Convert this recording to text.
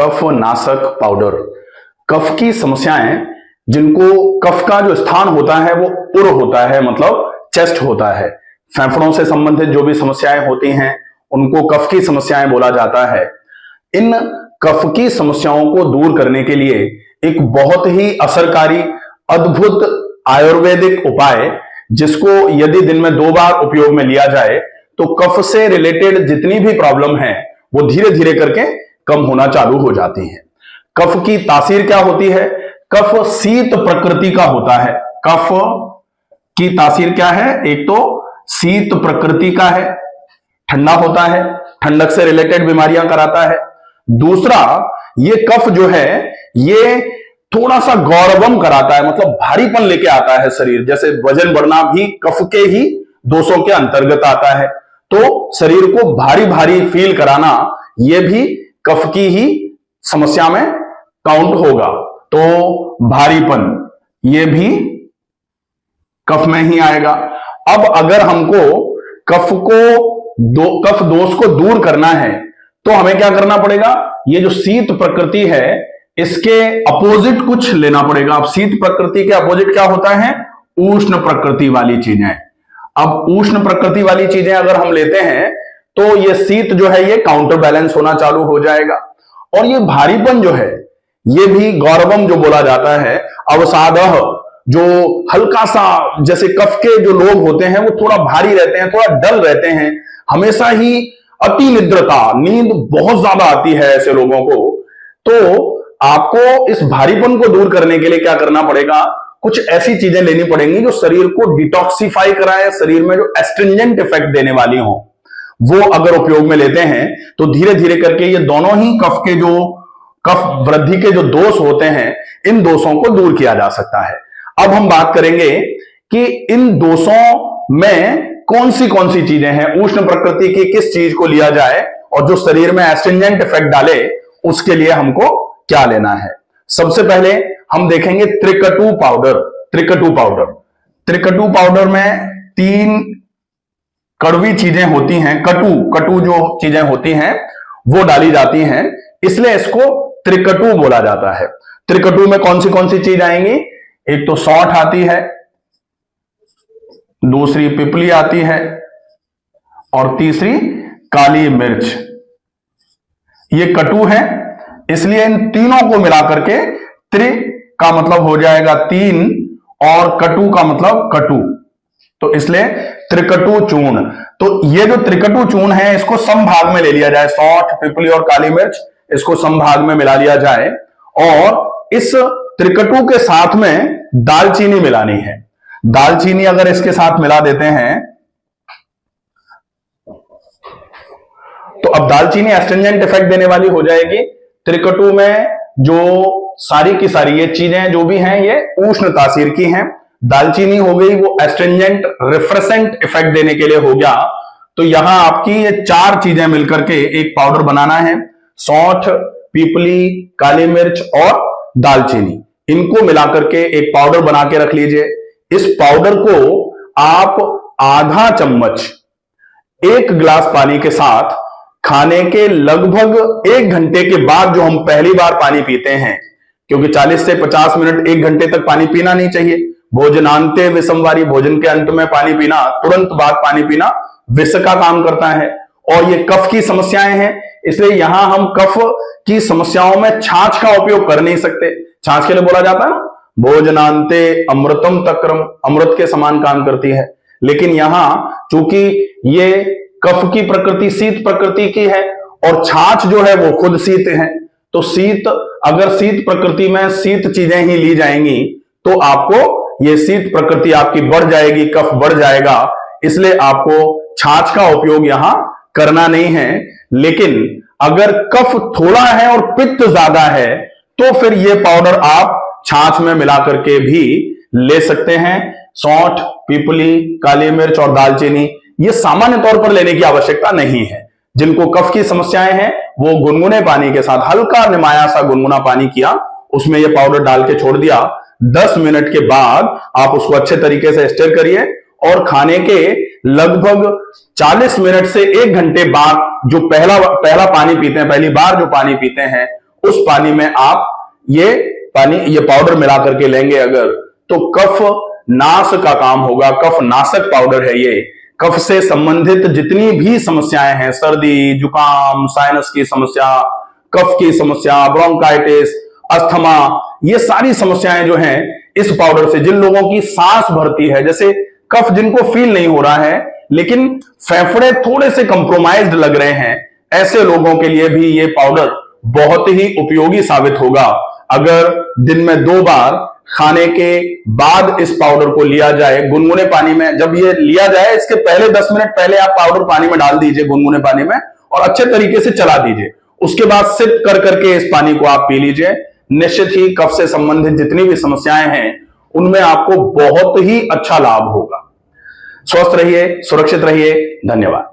कफ नाशक पाउडर। कफ की समस्याएं, जिनको कफ का जो स्थान होता है वो उर होता है, मतलब चेस्ट होता है। फेफड़ों से संबंधित जो भी समस्याएं होती हैं उनको कफ की समस्याएं बोला जाता है। इन कफ की समस्याओं को दूर करने के लिए एक बहुत ही असरकारी अद्भुत आयुर्वेदिक उपाय, जिसको यदि दिन में 2 बार उपयोग में लिया जाए तो कफ से रिलेटेड जितनी भी प्रॉब्लम है वो धीरे धीरे करके कम होना चालू हो जाती है। कफ की तासीर क्या होती है? कफ शीत प्रकृति का होता है। कफ की तासीर क्या है? एक तो शीत प्रकृति का है, ठंडा होता है, ठंडक से रिलेटेड बीमारियां कराता है। दूसरा, ये कफ जो है ये थोड़ा सा गौरवम कराता है, मतलब भारीपन लेके आता है शरीर। जैसे वजन बढ़ना भी कफ के ही दोषों के अंतर्गत आता है, तो शरीर को भारी भारी फील कराना यह भी कफ की ही समस्या में काउंट होगा। तो भारीपन ये भी कफ में ही आएगा। अब अगर हमको कफ दोष को दूर करना है तो हमें क्या करना पड़ेगा? ये जो शीत प्रकृति है इसके अपोजिट कुछ लेना पड़ेगा। अब शीत प्रकृति के अपोजिट क्या होता है? उष्ण प्रकृति वाली चीजें। अब उष्ण प्रकृति वाली चीजें अगर हम लेते हैं तो ये शीत जो है ये काउंटर बैलेंस होना चालू हो जाएगा। और ये भारीपन जो है ये भी गौरवम जो बोला जाता है, अवसादह, जो हल्का सा, जैसे कफ के जो लोग होते हैं वो थोड़ा भारी रहते हैं, थोड़ा डल रहते हैं, हमेशा ही अति निद्रता, नींद बहुत ज्यादा आती है ऐसे लोगों को। तो आपको इस भारीपन को दूर करने के लिए क्या करना पड़ेगा? कुछ ऐसी चीजें लेनी पड़ेंगी जो शरीर को डिटॉक्सिफाई कराए, शरीर में जो एस्ट्रिंजेंट इफेक्ट देने वाली हो, वो अगर उपयोग में लेते हैं तो धीरे धीरे करके ये दोनों ही कफ वृद्धि के जो दोष होते हैं इन दोषों को दूर किया जा सकता है। अब हम बात करेंगे कि इन दोषों में कौन सी चीजें हैं, उष्ण प्रकृति की किस चीज को लिया जाए और जो शरीर में एस्ट्रिंजेंट इफेक्ट डाले उसके लिए हमको क्या लेना है। सबसे पहले हम देखेंगे त्रिकटु पाउडर। त्रिकटु पाउडर में 3 कड़वी चीजें होती हैं, कटु जो चीजें होती हैं वो डाली जाती हैं, इसलिए इसको त्रिकटु बोला जाता है। त्रिकटु में कौन सी चीज आएंगी? एक तो सौंठ आती है, दूसरी पिपली आती है और तीसरी काली मिर्च। ये कटु है, इसलिए इन तीनों को मिलाकर के त्रि का मतलब हो जाएगा 3 और कटु का मतलब कटु, तो इसलिए त्रिकटु चूर्ण। तो ये जो त्रिकटु चूर्ण है इसको समभाग में ले लिया जाए, सौंठ, पिपली और काली मिर्च, इसको समभाग में मिला लिया जाए और इस त्रिकटु के साथ में दालचीनी मिलानी है। दालचीनी अगर इसके साथ मिला देते हैं तो अब दालचीनी एस्ट्रिंजेंट इफेक्ट देने वाली हो जाएगी। त्रिकटु में जो सारी की सारी ये चीजें जो भी हैं ये उष्ण तासीर की हैं। दालचीनी हो गई वो एस्ट्रिंजेंट रिफ्रेशेंट इफेक्ट देने के लिए हो गया। तो यहां आपकी ये 4 चीजें मिलकर के एक पाउडर बनाना है। सौंठ, पीपली, काली मिर्च और दालचीनी, इनको मिलाकर के एक पाउडर बना के रख लीजिए। इस पाउडर को आप आधा चम्मच 1 गिलास पानी के साथ खाने के लगभग 1 घंटे के बाद, जो हम पहली बार पानी पीते हैं, क्योंकि 40 से 50 मिनट 1 घंटे तक पानी पीना नहीं चाहिए। भोजनांते विषमवारी, भोजन के अंत में पानी पीना, तुरंत बाद पानी पीना विष का काम करता है। और ये कफ की समस्याएं हैं, इसलिए यहां हम कफ की समस्याओं में छाछ का उपयोग कर नहीं सकते। छाछ के लिए बोला जाता है ना, भोजनांते अमृतम तक्रम, अमृत के समान काम करती है। लेकिन यहां चूंकि ये कफ की प्रकृति शीत प्रकृति की है और छाछ जो है वो खुद शीत है, तो अगर शीत प्रकृति में शीत चीजें ही ली जाएंगी तो आपको ये शीत प्रकृति आपकी बढ़ जाएगी, कफ बढ़ जाएगा। इसलिए आपको छाछ का उपयोग यहां करना नहीं है। लेकिन अगर कफ थोड़ा है और पित्त ज्यादा है तो फिर ये पाउडर आप छाछ में मिला करके भी ले सकते हैं। सौंठ, पीपली, काली मिर्च और दालचीनी ये सामान्य तौर पर लेने की आवश्यकता नहीं है। जिनको कफ की समस्याएं हैं वो गुनगुने पानी के साथ, हल्का निमाया सा गुनगुना पानी किया, उसमें ये पाउडर डाल के छोड़ दिया। 10 मिनट के बाद आप उसको अच्छे तरीके से स्टर करिए और खाने के लगभग 40 मिनट से 1 घंटे बाद जो पहला पानी पीते हैं, पहली बार जो पानी पीते हैं, उस पानी में आप ये पाउडर मिला करके लेंगे अगर, तो कफ नाश का काम होगा। कफ नाशक पाउडर है ये। कफ से संबंधित जितनी भी समस्याएं हैं, सर्दी, जुकाम, साइनस की समस्या, कफ की समस्या, ब्रोंकाइटिस, अस्थमा, ये सारी समस्याएं जो हैं इस पाउडर से, जिन लोगों की सांस भरती है, जैसे कफ जिनको फील नहीं हो रहा है लेकिन फेफड़े थोड़े से कंप्रोमाइज्ड लग रहे हैं, ऐसे लोगों के लिए भी ये पाउडर बहुत ही उपयोगी साबित होगा। अगर दिन में 2 बार खाने के बाद इस पाउडर को लिया जाए गुनगुने पानी में, जब ये लिया जाए इसके पहले 10 मिनट पहले आप पाउडर पानी में डाल दीजिए गुनगुने पानी में और अच्छे तरीके से चला दीजिए। उसके बाद सिप कर करके इस पानी को आप पी लीजिए। निश्चित ही कफ से संबंधित जितनी भी समस्याएं हैं उनमें आपको बहुत ही अच्छा लाभ होगा। स्वस्थ रहिए, सुरक्षित रहिए। धन्यवाद।